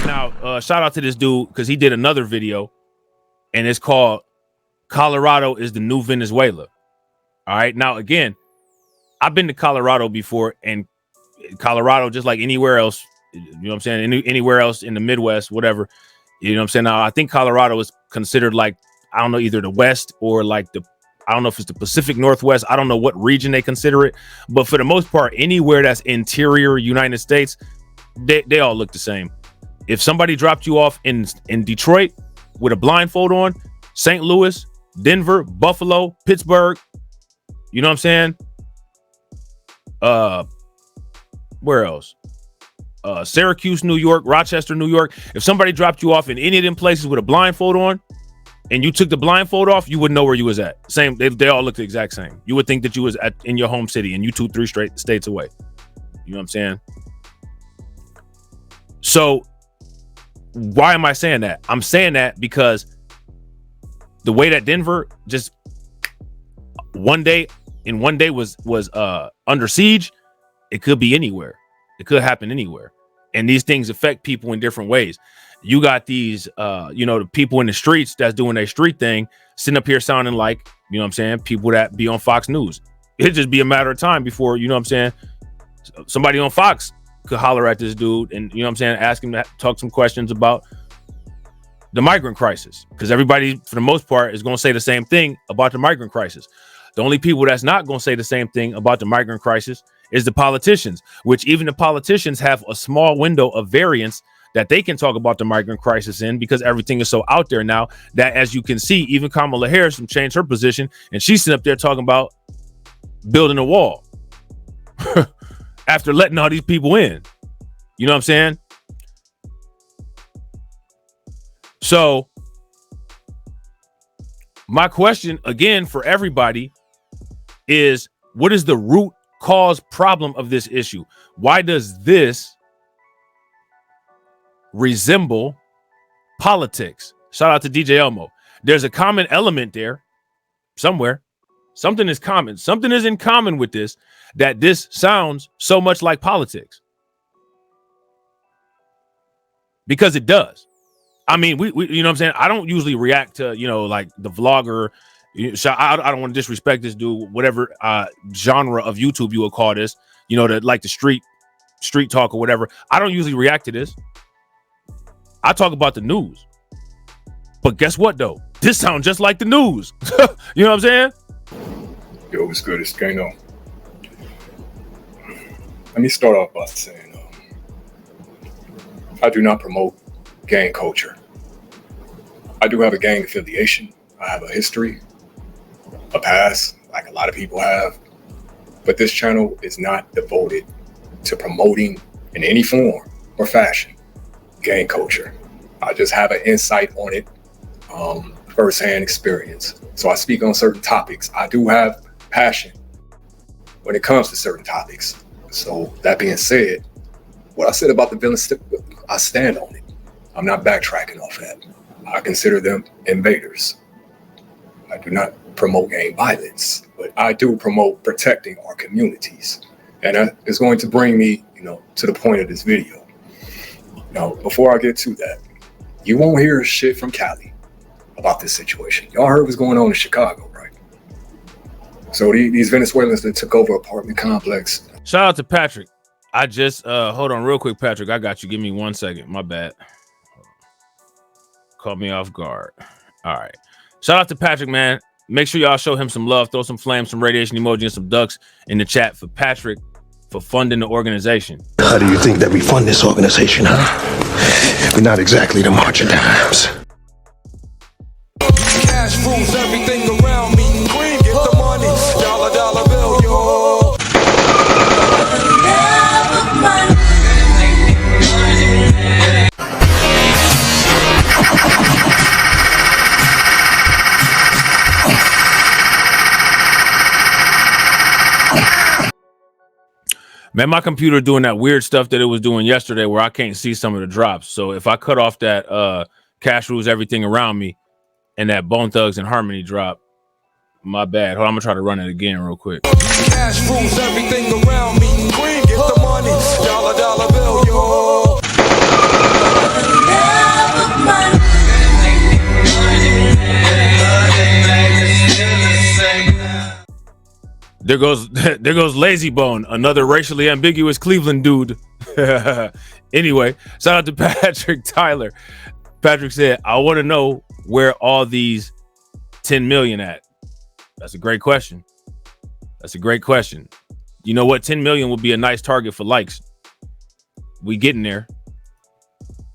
Now, shout out to this dude because he did another video, and it's called "Colorado is the New Venezuela." All right. Now, again, I've been to Colorado before, and Colorado, just like anywhere else, you know what I'm saying? Anywhere else in the Midwest, whatever, you know what I'm saying? Now, I think Colorado is considered like, I don't know, either the West or like I don't know if it's the Pacific Northwest. I don't know what region they consider it. But for the most part, anywhere that's interior United States, they all look the same. If somebody dropped you off in Detroit with a blindfold on, St. Louis, Denver, Buffalo, Pittsburgh, you know what I'm saying? Where else? Syracuse, New York, Rochester, New York. If somebody dropped you off in any of them places with a blindfold on and you took the blindfold off, you wouldn't know where you was at. Same. They all look the exact same. You would think that you was in your home city and you 2-3 straight states away. You know what I'm saying? So why am I saying that? I'm saying that because the way that Denver just one day was under siege, it could be anywhere. It could happen anywhere. And these things affect people in different ways. You got these, the people in the streets that's doing their street thing, sitting up here sounding like, you know what I'm saying, people that be on Fox News. It'd just be a matter of time before, you know what I'm saying, somebody on Fox could holler at this dude and, you know what I'm saying, ask him to talk some questions about the migrant crisis. Because everybody, for the most part, is going to say the same thing about the migrant crisis. The only people that's not going to say the same thing about the migrant crisis is the politicians, which even the politicians have a small window of variance that they can talk about the migrant crisis in, because everything is so out there now that, as you can see, even Kamala Harris changed her position and she's sitting up there talking about building a wall after letting all these people in. You know what I'm saying? So my question again for everybody is, what is the root cause problem of this issue? Why does this resemble politics? Shout out to DJ Elmo. There's a common element there somewhere. Something is common. Something is in common with this, that this sounds so much like politics. Because it does. I mean, we you know what I'm saying? I don't usually react to, like the vlogger. I don't want to disrespect this dude, whatever genre of YouTube you would call this, the street talk or whatever. I don't usually react to this. I talk about the news. But guess what, though? This sounds just like the news. You know what I'm saying? Yo, what's good? It's Kano. Let me start off by saying I do not promote gang culture. I do have a gang affiliation. I have a history, a past, like a lot of people have. But this channel is not devoted to promoting in any form or fashion gang culture. I just have an insight on it, firsthand experience. So I speak on certain topics. I do have passion when it comes to certain topics. So that being said, what I said about the villains, I stand on it. I'm not backtracking off that. I consider them invaders. I do not promote gang violence, but I do promote protecting our communities. And that is going to bring me, to the point of this video. Now, before I get to that, you won't hear shit from Cali about this situation. Y'all heard what's going on in Chicago, right? So these Venezuelans that took over apartment complex. Shout out to Patrick. I just, hold on real quick, Patrick. I got you. Give me 1 second. My bad. Caught me off guard. All right. Shout out to Patrick, man. Make sure y'all show him some love. Throw some flames, some radiation emoji, and some ducks in the chat for Patrick for funding the organization. How do you think that we fund this organization, huh? We're not exactly the March of Dimes. Cash rules everything around me. Queen, get the money. Dollar bill, yo. Man, my computer doing that weird stuff that it was doing yesterday where I can't see some of the drops. So if I cut off that Cash Rules Everything Around Me and that Bone Thugs and Harmony drop, my bad. Hold on, I'm gonna try to run it again real quick. Cash rules everything around me. Queen, get the money. Dollar bill, yo. There goes Lazy Bone, another racially ambiguous Cleveland dude. Anyway, shout out to Patrick Tyler. Patrick said, I want to know where all these 10 million at. That's a great question. That's a great question. You know what? 10 million would be a nice target for likes. We getting there.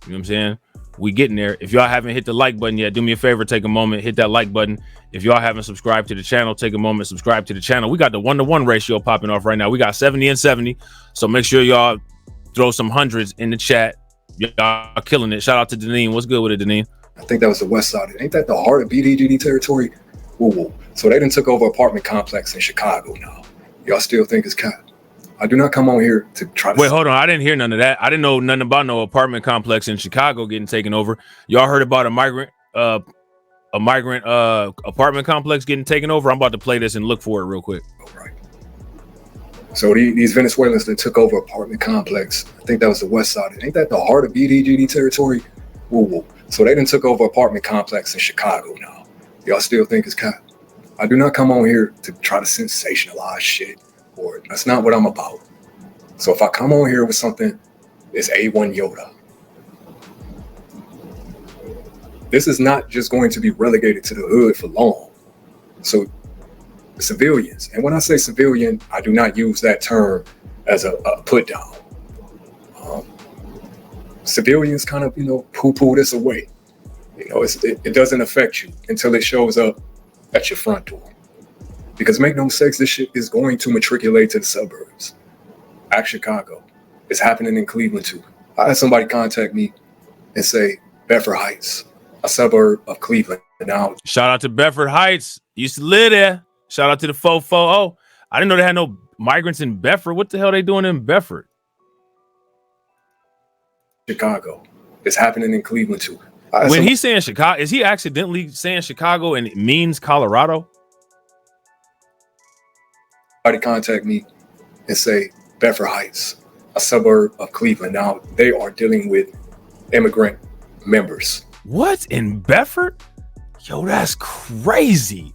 You know what I'm saying? We getting there. If y'all haven't hit the like button yet, do me a favor, take a moment, hit that like button. If y'all haven't subscribed to the channel, take a moment, subscribe to the channel. We got the 1-to-1 ratio popping off right now. We got 70 and 70. So make sure y'all throw some hundreds in the chat. Y'all are killing it. Shout out to Deneen. What's good with it, Deneen? I think that was the west side. Ain't that the heart of BDGD territory? Woo woo. So they done took over apartment complex in Chicago now. Y'all still think it's cap? I do not come on here to try to... Wait, hold on. I didn't hear none of that. I didn't know nothing about no apartment complex in Chicago getting taken over. Y'all heard about a migrant apartment complex getting taken over? I'm about to play this and look for it real quick. All right. So these Venezuelans that took over apartment complex, I think that was the west side. Ain't that the heart of BDGD territory? Woo woo. So they done took over apartment complex in Chicago now. Y'all still think it's cap? I do not come on here to try to sensationalize shit, or that's not what I'm about. So if I come on here with something, it's A1 Yoda. This is not just going to be relegated to the hood for long. So civilians, and when I say civilian, I do not use that term as a put down. Civilians kind of, poo-poo this away. It doesn't affect you until it shows up at your front door. Because make no mistakes, this shit is going to matriculate to the suburbs. Act Chicago. It's happening in Cleveland too. I had somebody contact me and say, Bedford Heights, a suburb of Cleveland. Now, shout out to Bedford Heights. Used to live there. Shout out to the 440. I didn't know they had no migrants in Bedford. What the hell are they doing in Bedford? Chicago. It's happening in Cleveland too. When he's saying Chicago, is he accidentally saying Chicago and it means Colorado? Somebody contact me and say Bedford Heights, a suburb of Cleveland. Now they are dealing with immigrant members. What, in Bedford? Yo, that's crazy.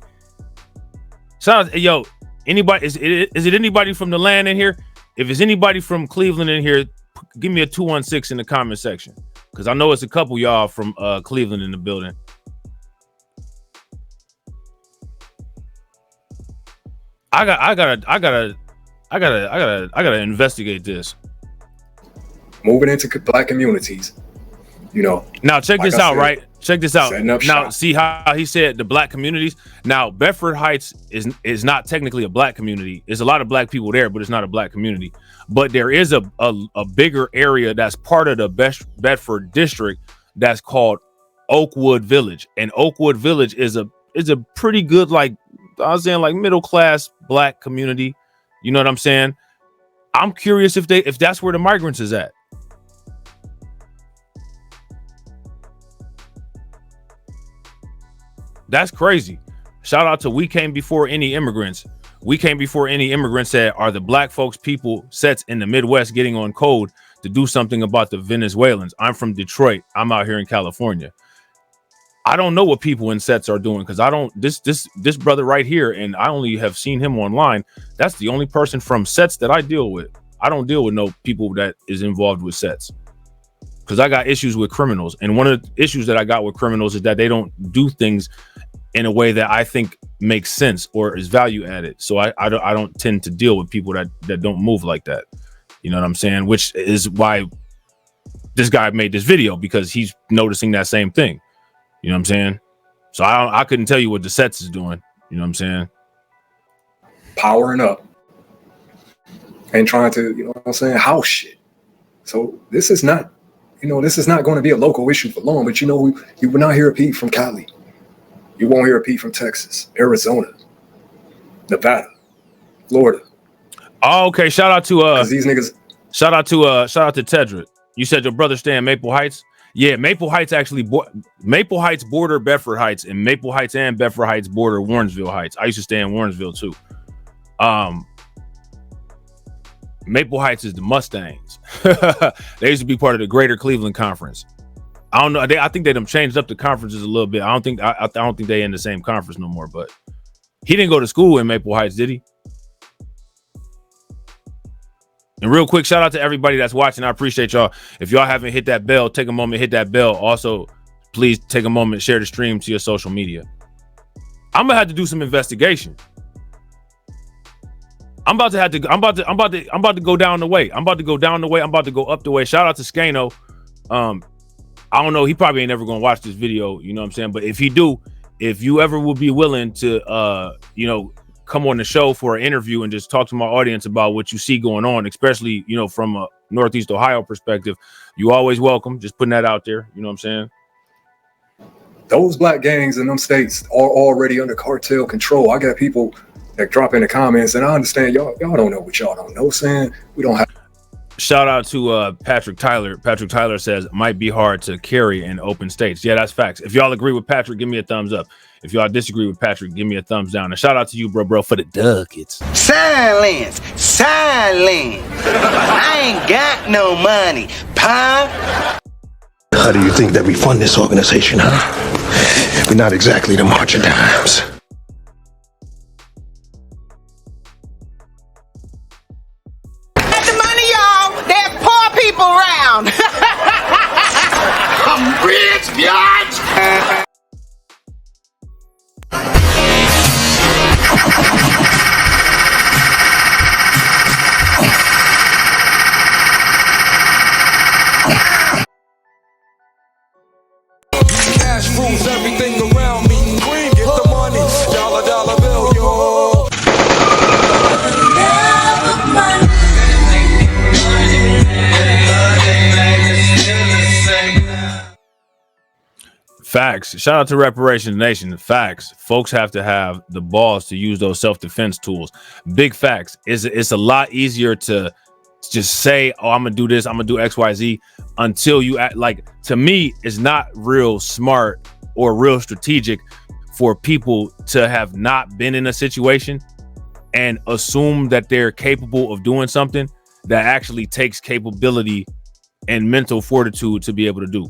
Shout out, yo, anybody, is it anybody from the land in here? If it's anybody from Cleveland in here, give me a 216 in the comment section, because I know it's a couple y'all from Cleveland in the building. I gotta investigate this. Moving into black communities, Now check this out, right? Check this out. Now shop. See how he said the black communities. Now Bedford Heights is not technically a black community. There's a lot of black people there, but it's not a black community. But there is a bigger area that's part of the Bedford district that's called Oakwood Village, and Oakwood Village is a pretty good, like I was saying, like middle class black community. You know what I'm saying? I'm curious if that's where the migrants is at. That's crazy. Shout out to We Came Before Any Immigrants. We Came Before Any Immigrants said, are the black folks people sets in the Midwest getting on code to do something about the Venezuelans? I'm from Detroit. I'm out here in California. I don't know what people in sets are doing, because I don't, this brother right here, and I only have seen him online. That's the only person from sets that I deal with. I don't deal with no people that is involved with sets, because I got issues with criminals. And one of the issues that I got with criminals is that they don't do things in a way that I think makes sense or is value added. So I don't tend to deal with people that don't move like that. You know what I'm saying? Which is why this guy made this video, because he's noticing that same thing. You know what I'm saying? So I couldn't tell you what the sets is doing. You know what I'm saying? Powering up and trying to, house shit. So this is not going to be a local issue for long, but you will not hear a peep from Cali. You won't hear a peep from Texas, Arizona, Nevada, Florida. Oh, okay. Shout out to these niggas. Shout out to Tedra. You said your brother stay in Maple Heights. Yeah, Maple Heights Maple Heights border Bedford Heights, and Maple Heights and Bedford Heights border Warrensville Heights. I used to stay in Warrensville too. Maple Heights is the Mustangs. They used to be part of the Greater Cleveland Conference. I don't know. I think they done changed up the conferences a little bit. I don't think they in the same conference no more. But he didn't go to school in Maple Heights, did he? And real quick, shout out to everybody that's watching. I appreciate y'all. If y'all haven't hit that bell, take a moment, hit that bell. Also, please take a moment, share the stream to your social media. I'm gonna have to do some investigation. I'm about to go down the way. I'm about to go down the way. I'm about to go up the way. Shout out to Skano. I don't know. He probably ain't never gonna watch this video. You know what I'm saying? But if he do, if you ever would be willing to, you know, come on the show for an interview and just talk to my audience about what you see going on, especially, you know, from a Northeast Ohio perspective, you always welcome. Just putting that out there. You know what I'm saying? Those black gangs in them states are already under cartel control. I got people that drop in the comments, and I understand y'all don't know what y'all don't know, saying we don't have. Shout out to Patrick Tyler. Patrick Tyler says might be hard to carry in open states. Yeah, that's facts. If y'all agree with Patrick, give me a thumbs up. If y'all disagree with Patrick, give me a thumbs down. And shout out to you, bro, for the ducats. Silence. I ain't got no money, pa. How do you think that we fund this organization, huh? We're not exactly the march of dimes. Got the money, y'all. There's poor people around. I'm rich, biatch. Cash rules everything around me. Queen, get the money. Dollar bill, yo. Facts. Shout out to Reparations Nation. Facts. Folks have to have the balls to use those self-defense tools. Big facts. It's a lot easier to just say, oh, I'm gonna do this, I'm gonna do XYZ, until you act. Like, to me, it's not real smart or real strategic for people to have not been in a situation and assume that they're capable of doing something that actually takes capability and mental fortitude to be able to do.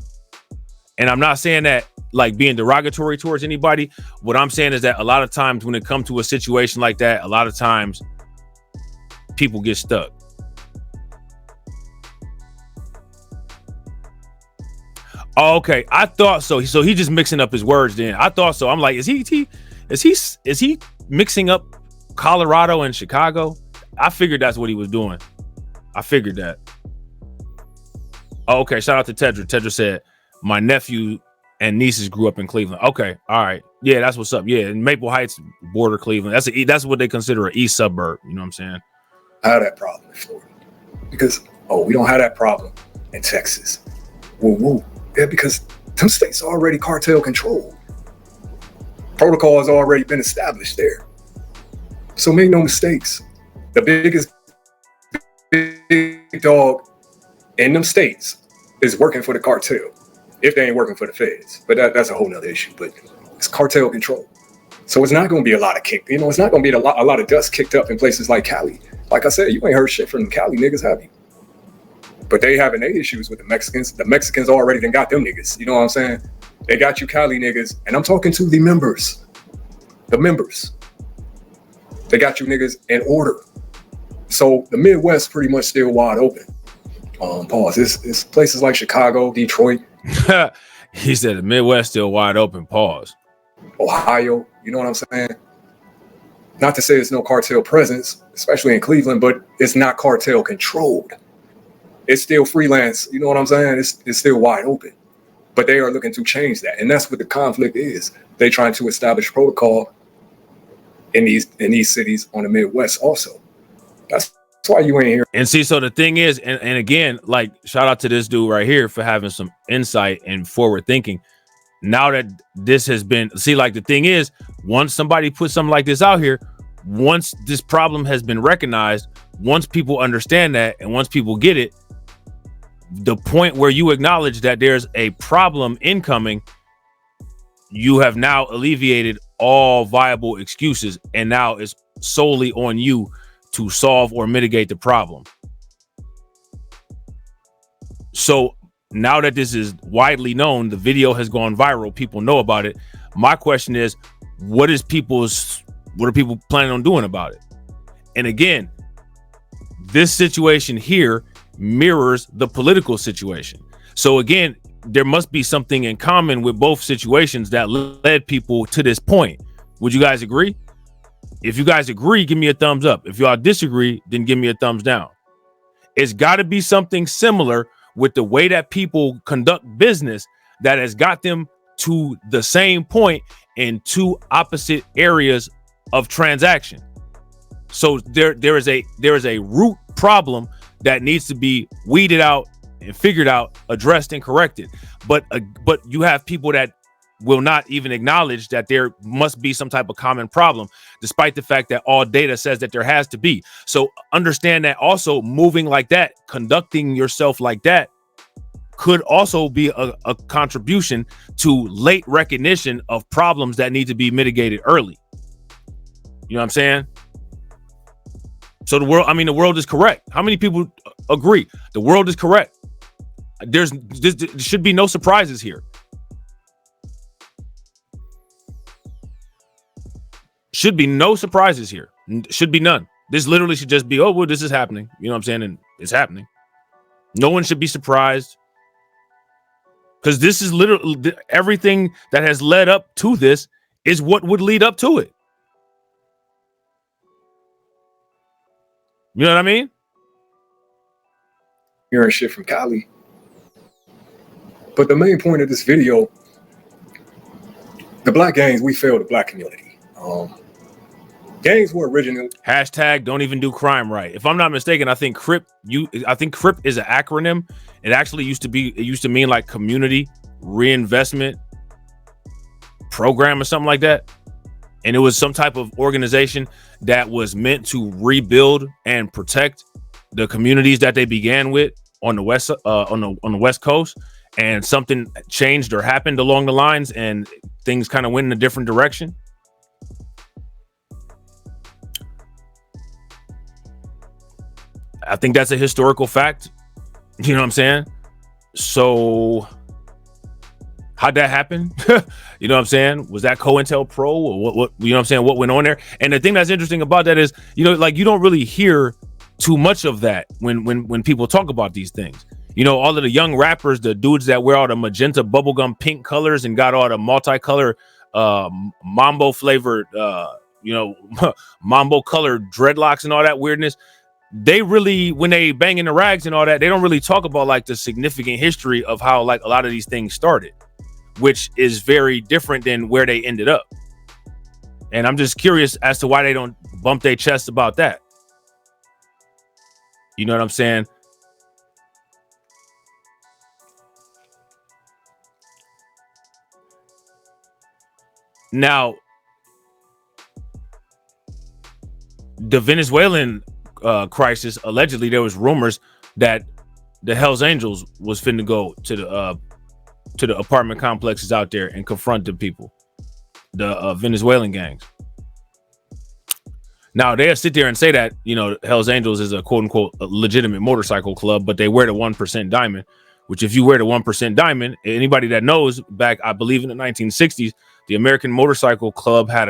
And I'm not saying that like being derogatory towards anybody. What I'm saying is that a lot of times when it comes to a situation like that, a lot of times people get stuck. Oh, okay, I thought so. So he just mixing up his words then. I thought so. I'm like, is he mixing up Colorado and Chicago? I figured that's what he was doing. I figured that. Oh, okay, shout out to Tedra. Tedra said, my nephew and nieces grew up in Cleveland. Okay, all right. Yeah, that's what's up. Yeah, in Maple Heights, border Cleveland. That's what they consider an east suburb. You know what I'm saying? I have that problem in Florida because, we don't have that problem in Texas. Woo. Yeah, because them states are already cartel controlled. Protocol has already been established there. So make no mistakes. The biggest big dog in them states is working for the cartel. If they ain't working for the feds, but that's a whole nother issue. But it's cartel control, so it's not going to be a lot of kick. It's not going to be a lot of dust kicked up in places like Cali. Like I said, you ain't heard shit from the Cali niggas, have you? But they having their issues with the Mexicans. The Mexicans already done got them niggas. You know what I'm saying? They got you Cali niggas, and I'm talking to the members. The members. They got you niggas in order. So the Midwest pretty much still wide open. Pause. It's places like Chicago, Detroit. He said the Midwest still wide open. Pause. Ohio, you know what I'm saying? Not to say there's no cartel presence, especially in Cleveland, but it's not cartel controlled. It's still freelance, you know what I'm saying? It's still wide open. But they are looking to change that. And that's what the conflict is. They trying to establish protocol in these cities on the Midwest also. That's why you ain't here. And see, so the thing is, and again, like, shout out to this dude right here for having some insight and forward thinking. Now that this has been, like, the thing is, once somebody puts something like this out here, once this problem has been recognized, once people understand that, and once people get it, the point where you acknowledge that there's a problem incoming, you have now alleviated all viable excuses, and now it's solely on you to solve or mitigate the problem. So now that this is widely known, the video has gone viral, people know about it. My question is, what are people planning on doing about it? And again, this situation here mirrors the political situation. So again, there must be something in common with both situations that led people to this point. Would you guys agree? If you guys agree, give me a thumbs up. If y'all disagree, then give me a thumbs down. It's got to be something similar with the way that people conduct business that has got them to the same point in two opposite areas of transaction. So there is a root problem that needs to be weeded out and figured out, addressed and corrected. But you have people that will not even acknowledge that there must be some type of common problem, despite the fact that all data says that there has to be. So understand that also moving like that, conducting yourself like that, could also be a contribution to late recognition of problems that need to be mitigated early. You know what I'm saying? So the world is correct. How many people agree? The world is correct. There should be no surprises here. Should be no surprises here. Should be none. This literally should just be, oh, well, this is happening. You know what I'm saying? And it's happening. No one should be surprised. Because this is literally everything that has led up to this is what would lead up to it. You know what I mean? Hearing shit from Cali. But the main point of this video, the black gangs, we failed the black community. Gangs were original. Hashtag don't even do crime right. If I'm not mistaken, I think CRIP is an acronym. It actually used to mean like community reinvestment program or something like that. And it was some type of organization that was meant to rebuild and protect the communities that they began with on the West Coast. And something changed or happened along the lines, and things kind of went in a different direction. I think that's a historical fact. You know what I'm saying? So how'd that happen? You know what I'm saying? Was that COINTELPRO or what, you know what I'm saying? What went on there? And the thing that's interesting about that is, you know, like you don't really hear too much of that when people talk about these things. You know, all of the young rappers, the dudes that wear all the magenta bubblegum pink colors and got all the multicolor mambo flavored, mambo colored dreadlocks and all that weirdness. They really, when they bang in the rags and all that, they don't really talk about like the significant history of how like a lot of these things started, which is very different than where they ended up. And I'm just curious as to why they don't bump their chest about that. You know what I'm saying? Now, the Venezuelan crisis, allegedly there was rumors that the Hells Angels was finna go to the apartment complexes out there and confront the people, the Venezuelan gangs. Now they'll sit there and say that, you know, Hells Angels is a quote unquote legitimate motorcycle club, but they wear the 1% diamond, which if you wear the 1% diamond, anybody that knows, back, I believe in the 1960s, the American Motorcycle Club had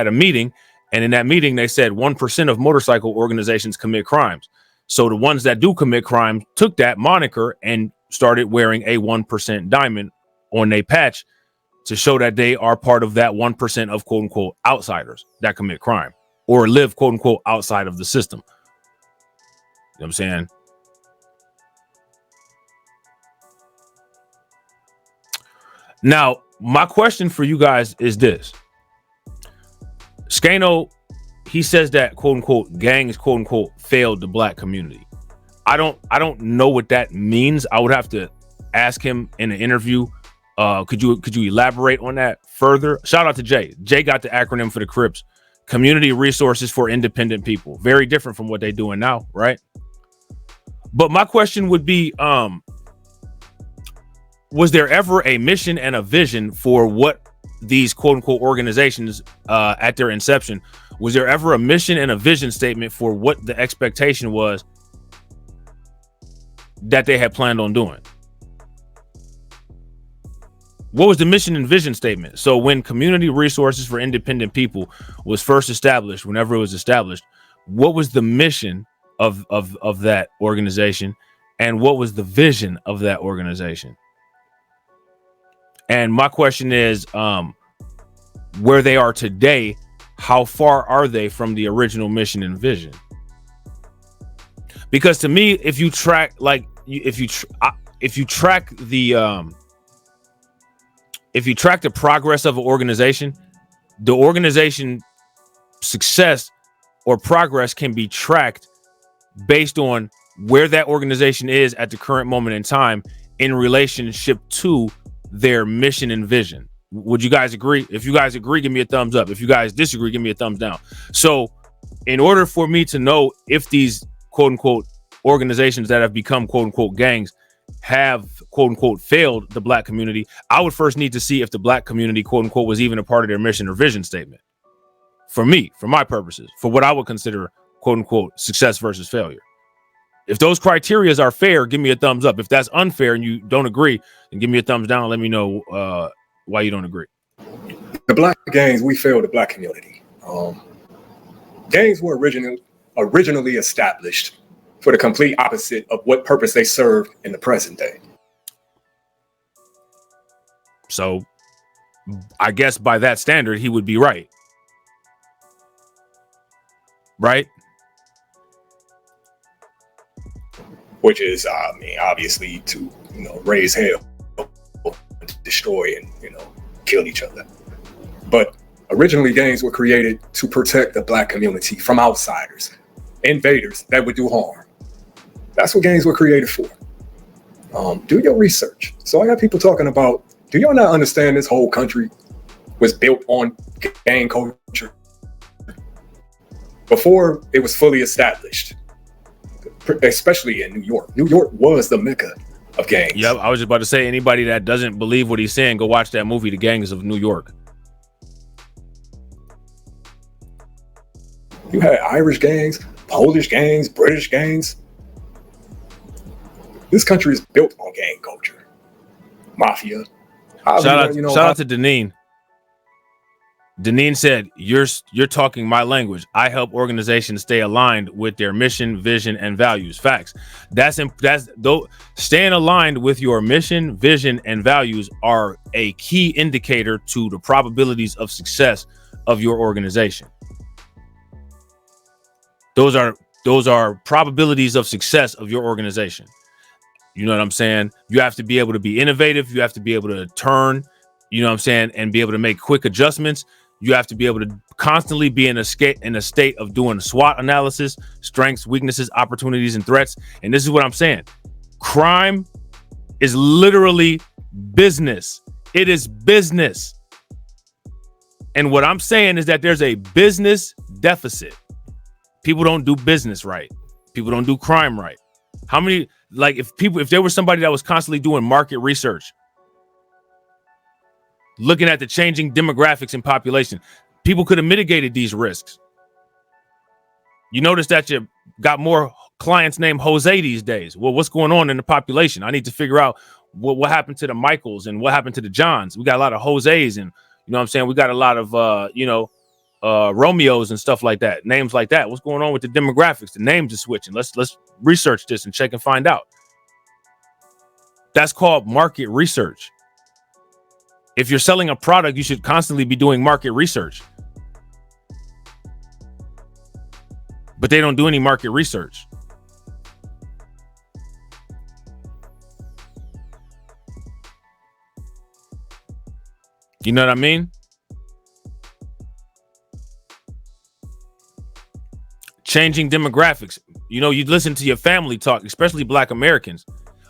a meeting. And in that meeting, they said 1% of motorcycle organizations commit crimes. So the ones that do commit crimes took that moniker and started wearing a 1% diamond on their patch to show that they are part of that 1% of quote unquote outsiders that commit crime or live quote unquote outside of the system. You know what I'm saying? Now, my question for you guys is this. Skano, he says that quote unquote gangs quote unquote failed the black community. I don't know what that means. I would have to ask him in an interview. Could you elaborate on that further? Shout out to Jay. Jay got the acronym for the Crips. Community Resources for Independent People. Very different from what they're doing now, right? But my question would be, was there ever a mission and a vision for what these quote unquote organizations at their inception? Was there ever a mission and a vision statement for what the expectation was that they had planned on doing? What was the mission and vision statement? So when Community Resources for Independent People was first established, whenever it was established, what was the mission of that organization, and what was the vision of that organization? And my question is, where they are today, how far are they from the original mission and vision? Because to me, if you track, like, if you track the progress of an organization, the organization success or progress can be tracked based on where that organization is at the current moment in time in relationship to their mission and vision. Would you guys agree? If you guys agree, give me a thumbs up. If you guys disagree, give me a thumbs down. So in order for me to know if these quote unquote organizations that have become quote unquote gangs have quote unquote failed the black community, I would first need to see if the black community quote unquote was even a part of their mission or vision statement. For me, for my purposes, for what I would consider quote unquote success versus failure. If those criteria are fair, give me a thumbs up. If that's unfair and you don't agree, then give me a thumbs down. Let me know why you don't agree. The black gangs, we failed the black community. Gangs were originally established for the complete opposite of what purpose they serve in the present day. So I guess by that standard, he would be right. Right? Which is, obviously to, raise hell, destroy, and, kill each other. But originally, gangs were created to protect the black community from outsiders, invaders that would do harm. That's what gangs were created for. Do your research. So I got people talking about, do y'all not understand this whole country was built on gang culture before it was fully established? Especially in New York. New York was the mecca of gangs. Yep, I was just about to say, anybody that doesn't believe what he's saying, go watch that movie, The Gangs of New York. You had Irish gangs, Polish gangs, British gangs. This country is built on gang culture. Mafia. Shout out to Deneen. Deneen said, you're talking my language. I help organizations stay aligned with their mission, vision, and values. Facts. That's staying aligned with your mission, vision, and values are a key indicator to the probabilities of success of your organization. Those are probabilities of success of your organization. You know what I'm saying? You have to be able to be innovative. You have to be able to turn, you know what I'm saying, and be able to make quick adjustments. You have to be able to constantly be in a state of doing a SWOT analysis, strengths, weaknesses, opportunities, and threats. And this is what I'm saying. Crime is literally business. It is business. And what I'm saying is that there's a business deficit. People don't do business right. People don't do crime right. How many, like, if there was somebody that was constantly doing market research, looking at the changing demographics and population, people could have mitigated these risks. You notice that you got more clients named Jose these days. Well, what's going on in the population? I need to figure out what happened to the Michaels and what happened to the Johns. We got a lot of Jose's, and you know what I'm saying? We got a lot of Romeos and stuff like that, names like that. What's going on with the demographics? The names are switching. Let's research this and check and find out. That's called market research. If you're selling a product, you should constantly be doing market research. But they don't do any market research. You know what I mean? Changing demographics. You know, you listen to your family talk, especially Black Americans.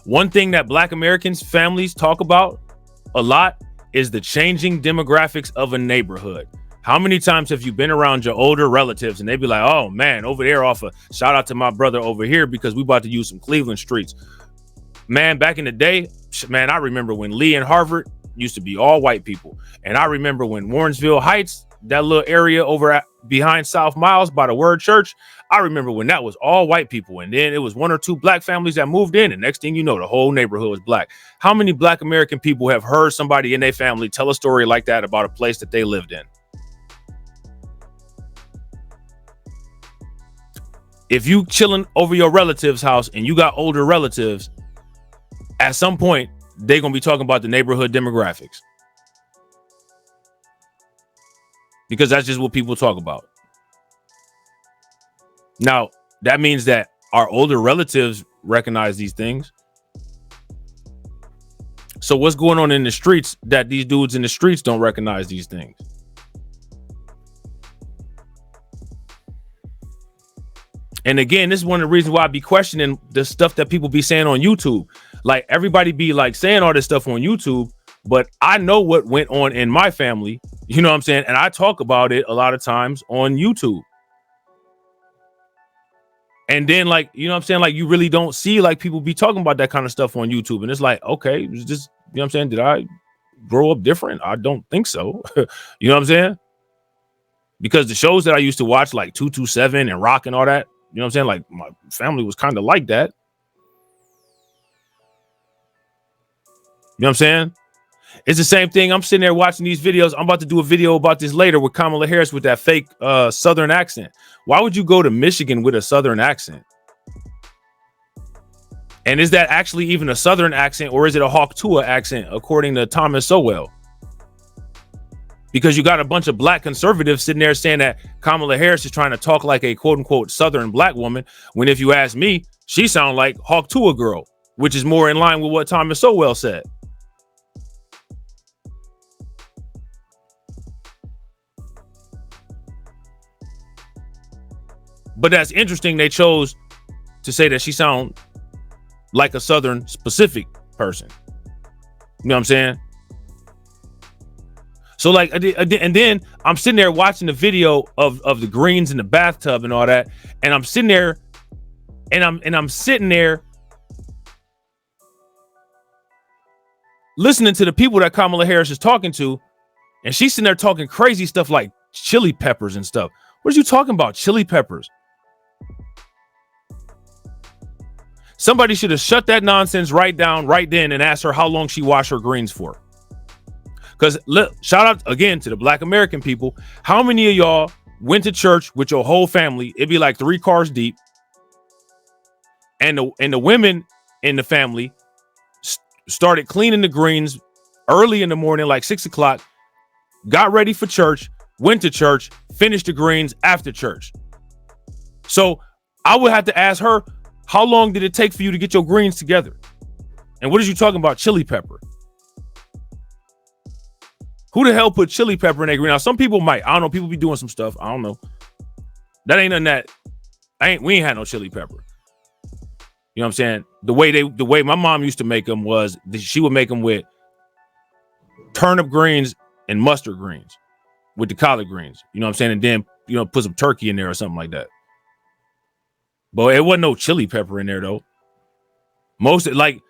One thing that Black Americans families talk about a lot is the changing demographics of a neighborhood. How many times have you been around your older relatives and they be like, oh man, over there shout out to my brother over here because we about to use some Cleveland streets. Man, back in the day, man, I remember when Lee and Harvard used to be all white people. And I remember when Warrensville Heights, that little area over behind South Miles by the Word Church, I remember when that was all white people. And then it was one or two Black families that moved in. And next thing you know, the whole neighborhood was Black. How many Black American people have heard somebody in their family tell a story like that about a place that they lived in? if you chilling over your relative's house and you got older relatives, at some point they're gonna be talking about the neighborhood demographics, because that's just what people talk about. Now, that means that our older relatives recognize these things. So what's going on in the streets that these dudes in the streets don't recognize these things? And again, this is one of the reasons why I be questioning the stuff that people be saying on YouTube. Like, everybody be like saying all this stuff on YouTube, but I know what went on in my family. You know what I'm saying? And I talk about it a lot of times on YouTube. And then, like, you know what I'm saying? Like, you really don't see like people be talking about that kind of stuff on YouTube. And it's like, okay, it's just, you know what I'm saying? Did I grow up different? I don't think so. You know what I'm saying? Because the shows that I used to watch, like 227 and Rock and all that, you know what I'm saying? Like, my family was kind of like that. You know what I'm saying? It's the same thing. I'm sitting there watching these videos. I'm about to do a video about this later with Kamala Harris with that fake Southern accent. Why would you go to Michigan with a Southern accent? And is that actually even a Southern accent, or is it a Hawk-Tuah accent, according to Thomas Sowell? Because you got a bunch of black conservatives sitting there saying that Kamala Harris is trying to talk like a quote unquote Southern black woman, when if you ask me, she sounds like Hawk-Tuah girl, which is more in line with what Thomas Sowell said. But that's interesting. They chose to say that she sounds like a Southern specific person. You know what I'm saying? So like, and then I'm sitting there watching the video of the greens in the bathtub and all that, and I'm sitting there, and I'm sitting there listening to the people that Kamala Harris is talking to, and she's sitting there talking crazy stuff like chili peppers and stuff. What are you talking about? Chili peppers? Somebody should have shut that nonsense right down right then and asked her how long she washed her greens for. Because look, shout out again to the Black American people. How many of y'all went to church with your whole family? It'd be like 3 cars deep. And the women in the family started cleaning the greens early in the morning, like 6 o'clock, got ready for church, went to church, finished the greens after church. So I would have to ask her, how long did it take for you to get your greens together? And what is you talking about chili pepper? Who the hell put chili pepper in their green? Now, some people might. I don't know. People be doing some stuff. I don't know. That ain't nothing that. We ain't had no chili pepper. You know what I'm saying? The way my mom used to make them was she would make them with turnip greens and mustard greens with the collard greens. You know what I'm saying? And then, you know, put some turkey in there or something like that. But it wasn't no chili pepper in there though. Most, like,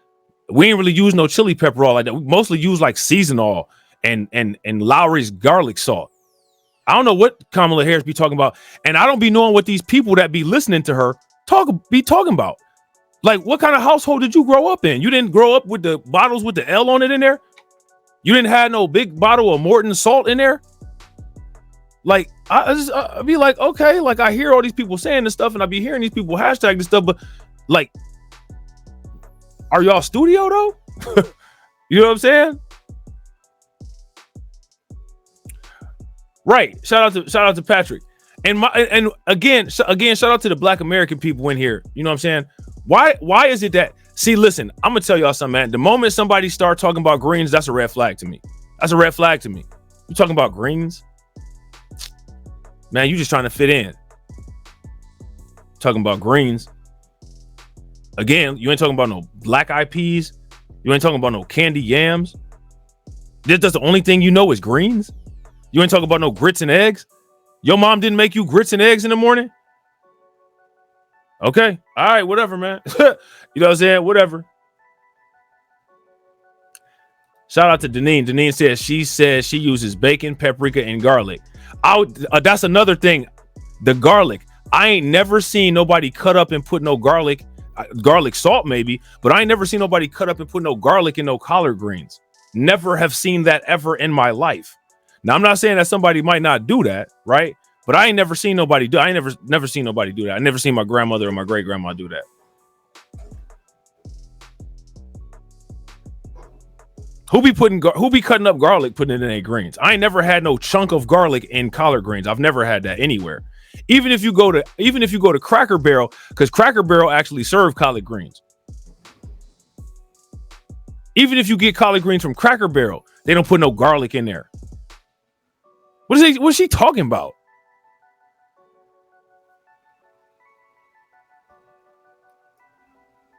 we ain't really use no chili pepper all like that. We mostly use like seasonal and Lowry's garlic salt. I don't know what Kamala Harris be talking about, and I don't be knowing what these people that be listening to her be talking about. Like, what kind of household did you grow up in? You didn't grow up with the bottles with the L on it in there? You didn't have no big bottle of Morton salt in there? Like, I be like, okay, like, I hear all these people saying this stuff, and I be hearing these people hashtag this stuff, but like, are y'all studio though? You know what I'm saying? Right. Shout out to Patrick. And again, shout out to the Black American people in here. You know what I'm saying? Why is it that, see, listen, I'm gonna tell y'all something, man. The moment somebody start talking about greens, that's a red flag to me. That's a red flag to me. You talking about greens? Man, you just trying to fit in. Talking about greens. Again, you ain't talking about no black eyed peas. You ain't talking about no candy yams. That's the only thing you know is greens. You ain't talking about no grits and eggs. Your mom didn't make you grits and eggs in the morning? Okay. All right, whatever, man. You know what I'm saying? Whatever. Shout out to Deneen. Deneen says she uses bacon, paprika, and garlic. That's another thing. The garlic. I ain't never seen nobody cut up and put no garlic salt maybe, but I ain't never seen nobody cut up and put no garlic in no collard greens. Never have seen that ever in my life. Now, I'm not saying that somebody might not do that, right? But I ain't never seen nobody do. I ain't never seen nobody do that. I never seen my grandmother or my great grandma do that. Who be cutting up garlic, putting it in their greens? I ain't never had no chunk of garlic in collard greens. I've never had that anywhere. Even if you go to Cracker Barrel, because Cracker Barrel actually serve collard greens. Even if you get collard greens from Cracker Barrel, they don't put no garlic in there. What's she talking about?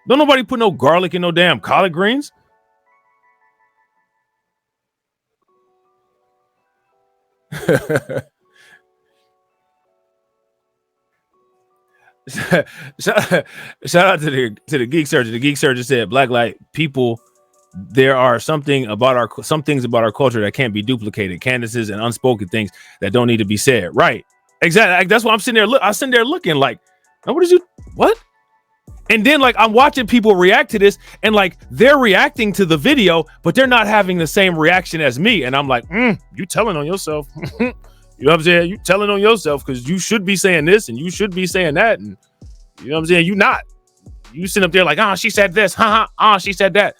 Don't nobody put no garlic in no damn collard greens. Shout out to the geek surgeon. The geek surgeon said, "Black light people, there are some things about our culture that can't be duplicated. Candaces and unspoken things that don't need to be said." Right? Exactly. That's why I'm sitting there. I'm sitting there looking like, what? And then like I'm watching people react to this, and like they're reacting to the video, but they're not having the same reaction as me. And I'm like, you telling on yourself. You know what I'm saying? You telling on yourself because you should be saying this and you should be saying that. And you know what I'm saying? You not. You sit up there like, she said this. She said that.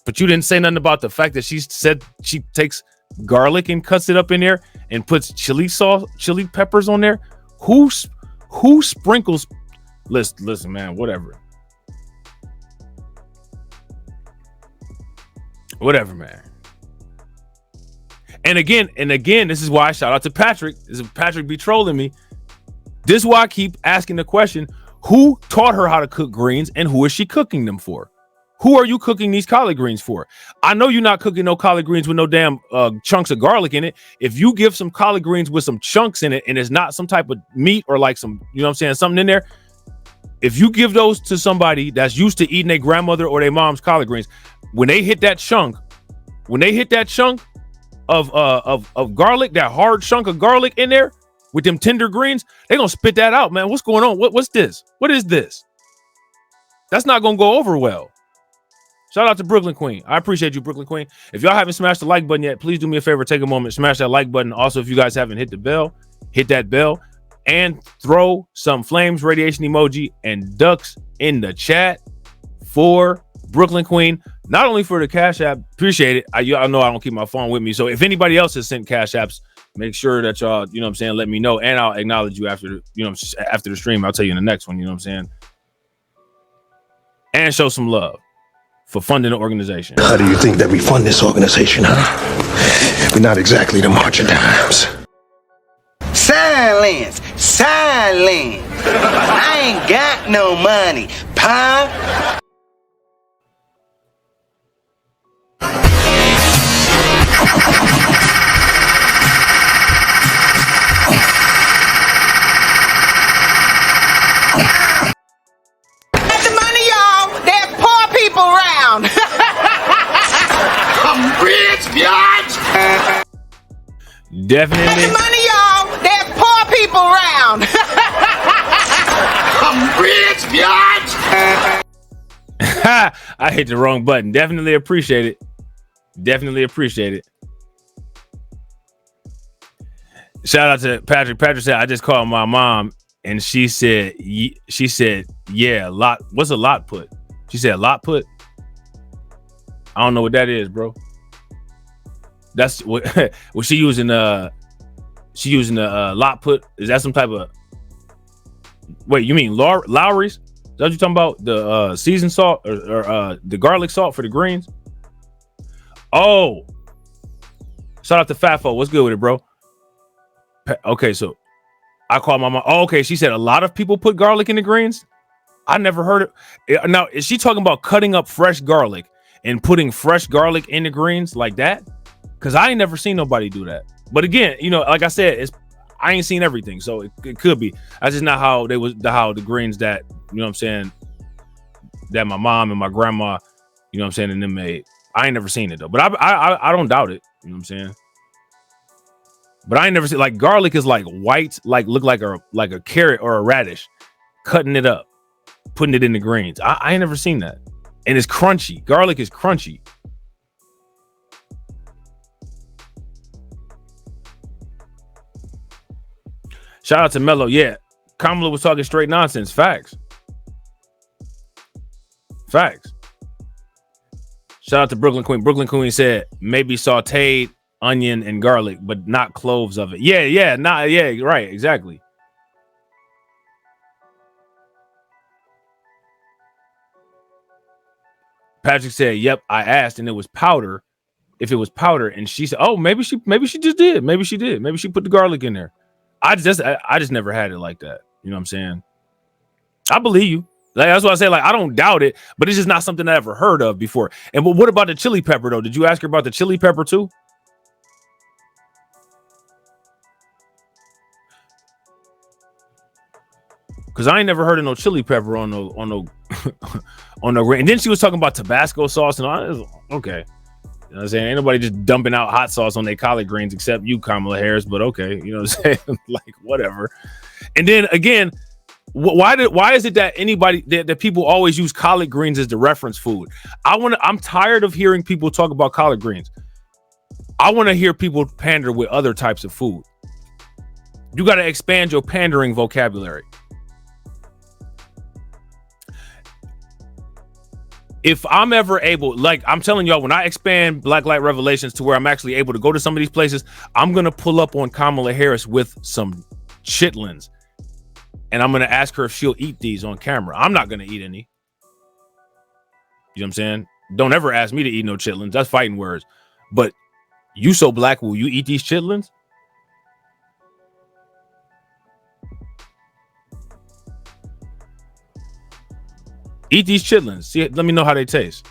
But you didn't say nothing about the fact that she said she takes garlic and cuts it up in there and puts chili peppers on there. Who sprinkles? Listen, man, whatever. Whatever, man. And again, this is why I shout out to Patrick. This is Patrick be trolling me. This is why I keep asking the question, who taught her how to cook greens and who is she cooking them for? Who are you cooking these collard greens for? I know you're not cooking no collard greens with no damn chunks of garlic in it. If you give some collard greens with some chunks in it and it's not some type of meat or like some, you know what I'm saying, something in there. If you give those to somebody that's used to eating their grandmother or their mom's collard greens, when they hit that chunk of garlic, that hard chunk of garlic in there with them tender greens, they're gonna spit that out, man. What's going on? What's this? What is this? That's not gonna go over well. Shout out to Brooklyn Queen. I appreciate you, Brooklyn Queen. If y'all haven't smashed the like button yet, please do me a favor, take a moment, smash that like button. Also, if you guys haven't hit the bell, hit that bell and throw some flames, radiation emoji, and ducks in the chat for Brooklyn Queen. Not only for the Cash App, appreciate it. Y'all know I don't keep my phone with me. So if anybody else has sent Cash Apps, make sure that y'all, you know what I'm saying, let me know. And I'll acknowledge you after the stream. I'll tell you in the next one, you know what I'm saying? And show some love for funding the organization. How do you think that we fund this organization, huh? We're not exactly the marching times. Silence! I ain't got no money, pa. Get the money, y'all. There's poor people around. I'm rich, bitch! Definitely. Get the money, y'all. There's poor people around. I'm rich, bitch! I hit the wrong button. Definitely appreciate it. Definitely appreciate it. Shout out to Patrick. Patrick said, I just called my mom and she said, yeah, lot. What's a lot put? She said lot put. I don't know what that is, bro. That's what was she using she using the lot put. Is that some type of, wait, you mean Lowry's? Is that what you're talking about? The seasoned salt or the garlic salt for the greens? Oh, shout out to Fatfo. What's good with it, bro? Okay, so I called my mom. Oh, okay, she said a lot of people put garlic in the greens. I never heard it. Now, is she talking about cutting up fresh garlic and putting fresh garlic in the greens like that? Because I ain't never seen nobody do that. But again, you know, like I said, I ain't seen everything, so it could be. That's just not how the greens that, you know what I'm saying, that my mom and my grandma, you know what I'm saying, and them made. I ain't never seen it though, but I don't doubt it. You know what I'm saying? But I ain't never seen, like, garlic is like white, like look like a carrot or a radish, cutting it up, putting it in the greens. I ain't never seen that. And it's crunchy. Garlic is crunchy. Shout out to Mello. Yeah, Kamala was talking straight nonsense. Facts. Facts. Shout out to Brooklyn Queen. Brooklyn Queen said maybe sauteed onion and garlic, but not cloves of it. Yeah, right, exactly. Patrick said, "Yep, I asked, and it was powder. If it was powder," and she said, "Oh, maybe she just did. Maybe she did. Maybe she put the garlic in there." I just never had it like that. You know what I'm saying? I believe you. Like, that's what I say. Like, I don't doubt it, but it's just not something I ever heard of before. And what about the chili pepper though? Did you ask her about the chili pepper too? Because I ain't never heard of no chili pepper on no on no. And then she was talking about Tabasco sauce, and I was okay. You know what I'm saying? Ain't nobody just dumping out hot sauce on their collard greens except you, Kamala Harris. But okay, you know what I'm saying? Like, whatever. And then again, why is it that anybody that people always use collard greens as the reference food? I'm tired of hearing people talk about collard greens. I want to hear people pander with other types of food. You got to expand your pandering vocabulary. If I'm ever able, like I'm telling y'all, when I expand Black Light Revelations to where I'm actually able to go to some of these places, I'm going to pull up on Kamala Harris with some chitlins. And I'm going to ask her if she'll eat these on camera. I'm not going to eat any. You know what I'm saying? Don't ever ask me to eat no chitlins. That's fighting words. But you so black, will you eat these chitlins? Eat these chitlins. See, let me know how they taste.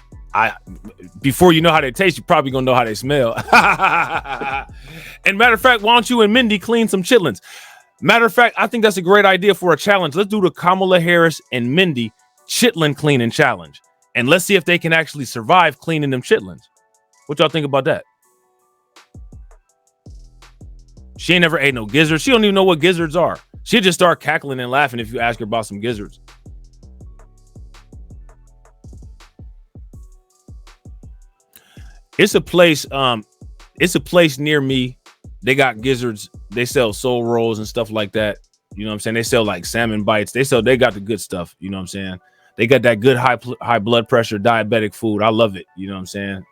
Before you know how they taste, you're probably gonna know how they smell. And matter of fact, why don't you and Mindy clean some chitlins? Matter of fact, I think that's a great idea for a challenge. Let's do the Kamala Harris and Mindy chitlin cleaning challenge, and let's see if they can actually survive cleaning them chitlins. What y'all think about that? She ain't never ate no gizzards. She don't even know what gizzards are. She'll just start cackling and laughing if you ask her about some gizzards. It's a place near me. They got gizzards. They sell soul rolls and stuff like that. You know what I'm saying? They sell like salmon bites. They got the good stuff. You know what I'm saying? They got that good high blood pressure diabetic food. I love it. You know what I'm saying?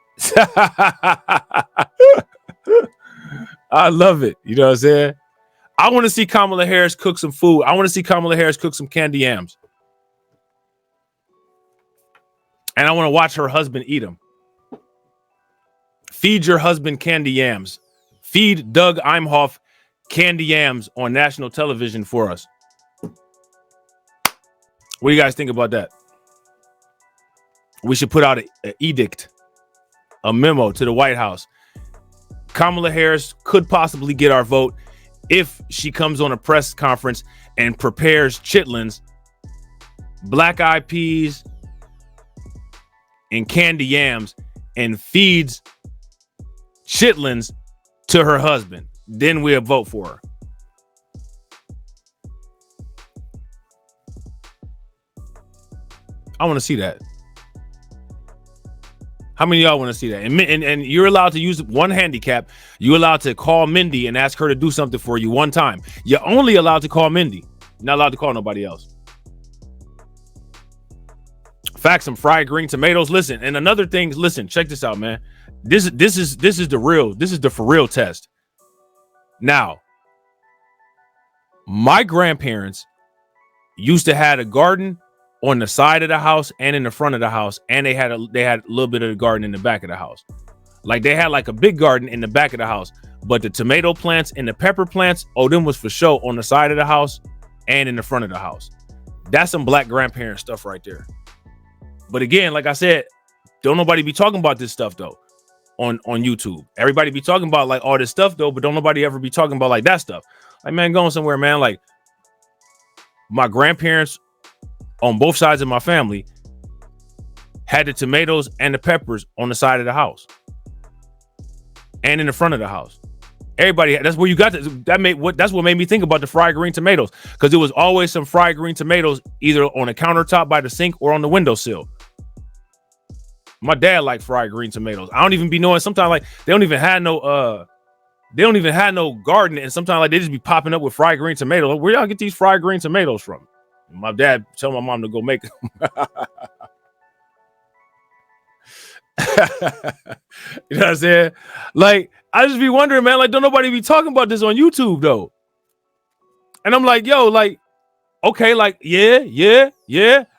I love it. You know what I'm saying? I want to see Kamala Harris cook some food. I want to see Kamala Harris cook some candy yams. And I want to watch her husband eat them. Feed your husband candy yams. Feed Doug Imhoff candy yams on national television for us. What do you guys think about that? We should put out an edict, a memo to the White House. Kamala Harris could possibly get our vote if she comes on a press conference and prepares chitlins, black eyed peas, and candy yams and feeds chitlins to her husband. Then we'll vote for her. I want to see that. How many of y'all want to see that? And you're allowed to use one handicap. You're allowed to call Mindy and ask her to do something for you one time. You're only allowed to call Mindy. You're not allowed to call nobody else. Fact, some fried green tomatoes. Listen, and another thing, listen, check this out, man. This is the for real test. Now, my grandparents used to have a garden on the side of the house and in the front of the house, and they had a little bit of the garden in the back of the house. Like they had like a big garden in the back of the house, but the tomato plants and the pepper plants, them was for show on the side of the house and in the front of the house. That's some black grandparent stuff right there. But again, like I said, don't nobody be talking about this stuff though on YouTube. Everybody be talking about like all this stuff though, but don't nobody ever be talking about like that stuff. Like, man, going somewhere, man. Like my grandparents on both sides of my family had the tomatoes and the peppers on the side of the house and in the front of the house. Everybody, that's where you got that's what made me think about the fried green tomatoes, because there was always some fried green tomatoes either on the countertop by the sink or on the windowsill. My dad liked fried green tomatoes. I don't even be knowing sometimes like they don't even have no They don't even have no garden, and sometimes like they just be popping up with fried green tomatoes. Like, where y'all get these fried green tomatoes from? My dad tell my mom to go make them. You know what I'm saying? Like, I just be wondering, man, like, don't nobody be talking about this on YouTube though? And I'm like, yo, like, okay, like, yeah,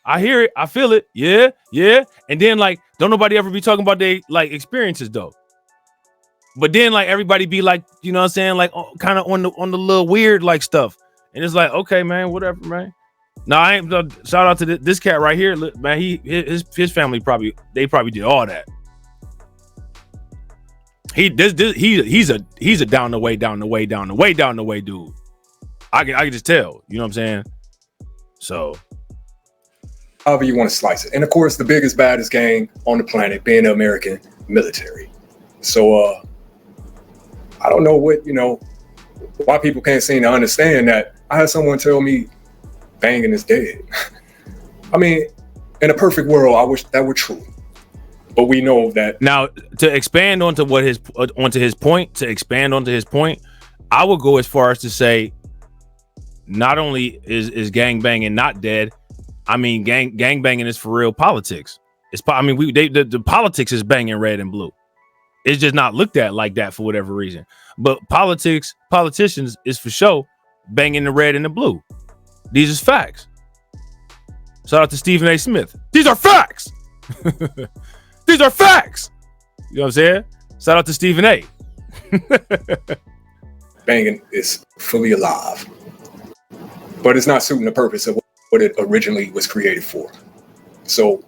I hear it, I feel it, yeah. And then like, don't nobody ever be talking about their like experiences though. But then like everybody be like, you know what I'm saying, like kind of on the little weird like stuff. And it's like, okay, man, whatever, man. No, I ain't. Shout out to this cat right here, man. His family probably did all that. He's a down the way dude. I can just tell. You know what I'm saying? So, however you want to slice it, and of course, the biggest, baddest gang on the planet being the American military. So, I don't know why people can't seem to understand that. I had someone tell me banging is dead. I mean, in a perfect world, I wish that were true. But we know that. Now, to expand onto his point, I would go as far as to say, not only is gang banging not dead, I mean gang banging is for real politics. The politics is banging red and blue. It's just not looked at like that for whatever reason. But politicians is for sure banging the red and the blue. These is facts. Shout out to Stephen A. Smith. These are facts. These are facts. You know what I'm saying? Shout out to Stephen A. Banging is fully alive, but it's not suiting the purpose of what it originally was created for. So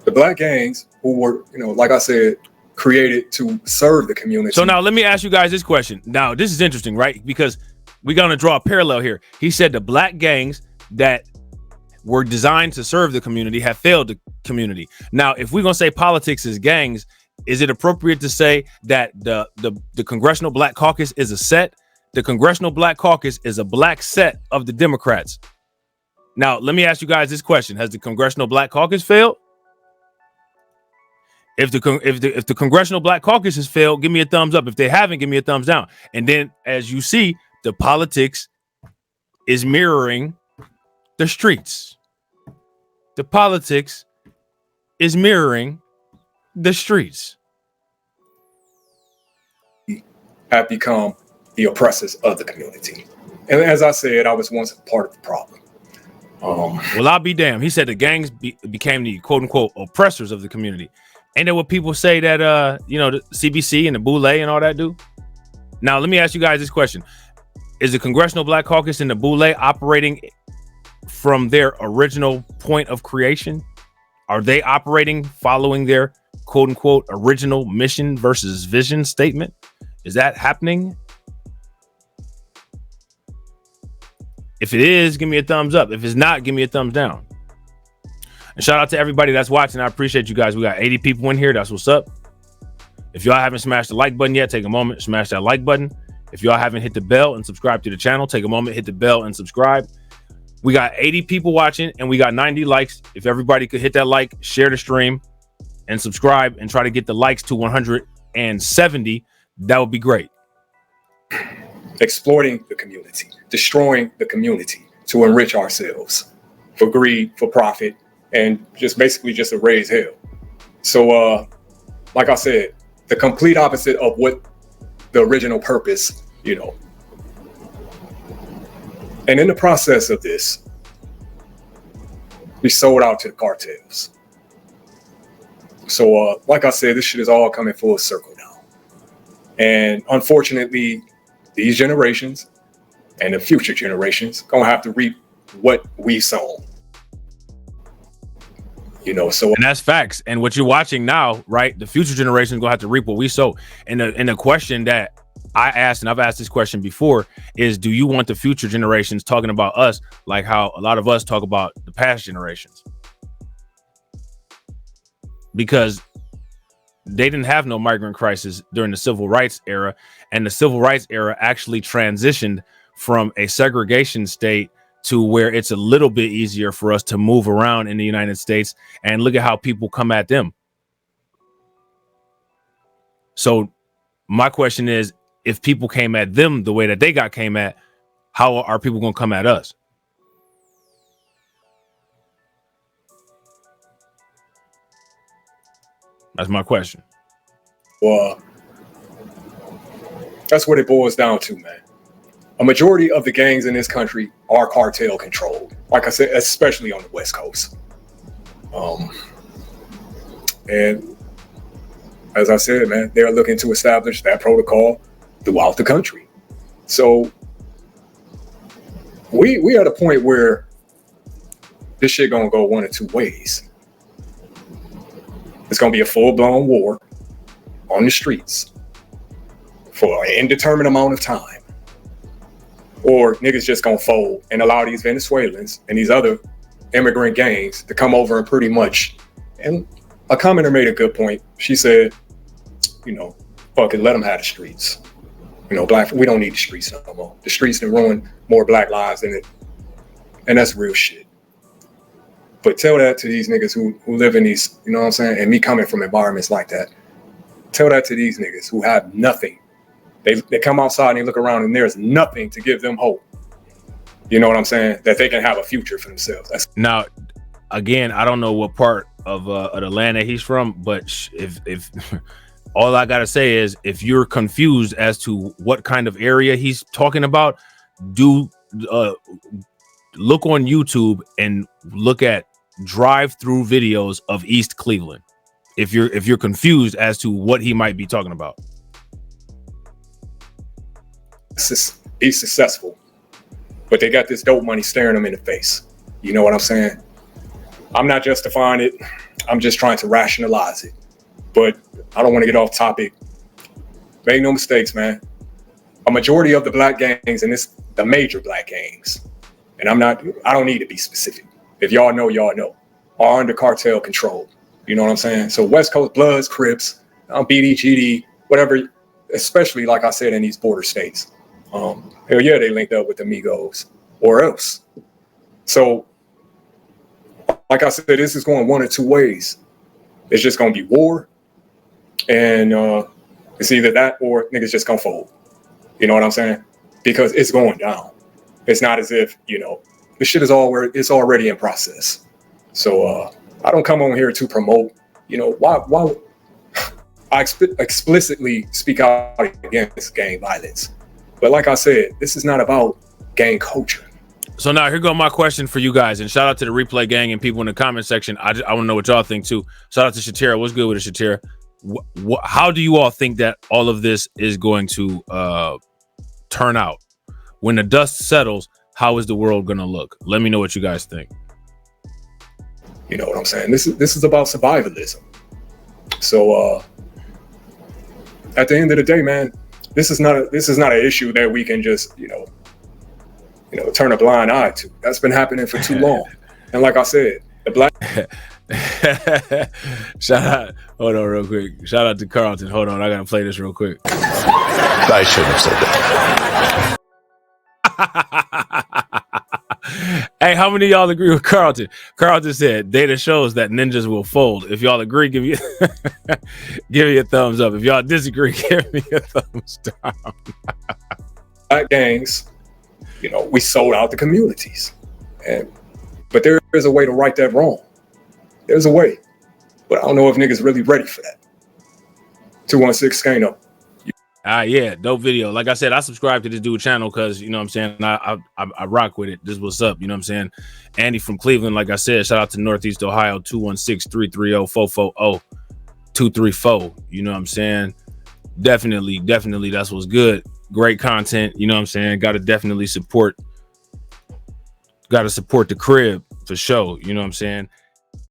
the black gangs who were, like I said, created to serve the community. So now let me ask you guys this question. Now this is interesting, right? Because we're going to draw a parallel here. He said the black gangs that were designed to serve the community have failed the community. Now, if we're going to say politics is gangs, is it appropriate to say that the Congressional Black Caucus is a set? The Congressional Black Caucus is a black set of the Democrats. Now, let me ask you guys this question. Has the Congressional Black Caucus failed? If the Congressional Black Caucus has failed, give me a thumbs up. If they haven't, give me a thumbs down. And then, as you see, the politics is mirroring the streets. The politics is mirroring the streets. Have become the oppressors of the community. And as I said, I was once a part of the problem. Well, I'll be damned. He said the gangs became the quote unquote oppressors of the community. Ain't that what people say that, the CBC and the Boule and all that do? Now, let me ask you guys this question. Is the Congressional Black Caucus and the Boule operating from their original point of creation? Are they operating following their quote unquote original mission versus vision statement? Is that happening? If it is, give me a thumbs up. If it's not, give me a thumbs down. And shout out to everybody that's watching. I appreciate you guys. We got 80 people in here. That's what's up. If y'all haven't smashed the like button yet, take a moment, smash that like button. If y'all haven't hit the bell and subscribe to the channel, take a moment, hit the bell and subscribe. We got 80 people watching and we got 90 likes. If everybody could hit that like, share the stream and subscribe and try to get the likes to 170, that would be great. Exploiting the community, destroying the community to enrich ourselves for greed, for profit, and just to raise hell. So, like I said, the complete opposite of what the original purpose, And in the process of this, we sold out to the cartels. So, like I said, this shit is all coming full circle now. And unfortunately, these generations and the future generations gonna have to reap what we sown. So, and that's facts. And what you're watching now, right? The future generation is gonna have to reap what we sow. And the question that I asked, and I've asked this question before, is do you want the future generations talking about us like how a lot of us talk about the past generations? Because they didn't have no migrant crisis during the civil rights era, and the civil rights era actually transitioned from a segregation state to where it's a little bit easier for us to move around in the United States, and look at how people come at them. So my question is, if people came at them the way that they got came at, how are people going to come at us? That's my question. Well, that's what it boils down to, man. A majority of the gangs in this country are cartel controlled. Like I said, especially on the West Coast. And as I said, man, they're looking to establish that protocol throughout the country. So we at a point where this shit gonna go one of two ways. It's gonna be a full-blown war on the streets for an indeterminate amount of time. Or niggas just gonna fold and allow these Venezuelans and these other immigrant gangs to come over and pretty much, and a commenter made a good point. She said, you know, fuck it, let them have the streets. You know, we don't need the streets no more. The streets have ruined more black lives than it. And that's real shit. But tell that to these niggas who live in these, you know what I'm saying? And me coming from environments like that. Tell that to these niggas who have nothing. They come outside and they look around and there's nothing to give them hope. You know what I'm saying? That they can have a future for themselves. Now, again, I don't know what part of the land that he's from, but if all I gotta say is, if you're confused as to what kind of area he's talking about, do look on YouTube and look at drive-through videos of East Cleveland. If you're confused as to what he might be talking about. Be successful, but they got this dope money staring them in the face. You know what I'm saying? I'm not justifying it. I'm just trying to rationalize it. But I don't want to get off topic. Make no mistakes, man. A majority of the black gangs, and the major black gangs, and I don't need to be specific. If y'all know, are under cartel control. You know what I'm saying? So West Coast Bloods, Crips, BD, GD, whatever, especially like I said in these border states. Hell yeah, they linked up with the Migos or else. So, like I said, this is going one of two ways. It's just going to be war, and it's either that or niggas just gonna fold. You know what I'm saying? Because it's going down. It's not as if, you know, the shit is it's already in process. So I don't come on here to promote, you know, why I explicitly speak out against gang violence. But like I said, this is not about gang culture. So now here go my question for you guys, and shout out to the replay gang and people in the comment section. I want to know what y'all think too. Shout out to Shatira. What's good with it, Shatira? How do you all think that all of this is going to turn out? When the dust settles, how is the world going to look? Let me know what you guys think. You know what I'm saying? This is about survivalism. So at the end of the day, man, this is not an issue that we can just, you know, turn a blind eye to. That's been happening for too long. And like I said, the black hold on real quick. Shout out to Carlton. Hold on, I gotta play this real quick. I shouldn't have said that. Hey, how many of y'all agree with Carlton? Carlton said data shows that ninjas will fold. If y'all agree, give me a thumbs up. If y'all disagree, give me a thumbs down. Black gangs, you know, we sold out the communities, but there is a way to right that wrong. There's a way, but I don't know if niggas really ready for that. 216 Skano. Yeah, dope video. Like I said, I subscribe to this dude channel because, you know what I'm saying, I rock with it. This is what's up, you know what I'm saying? Andy from Cleveland, like I said, shout out to Northeast Ohio, 216-330-440-234. You know what I'm saying? Definitely, that's what's good. Great content, you know what I'm saying? Gotta definitely support the crib for sure, you know what I'm saying?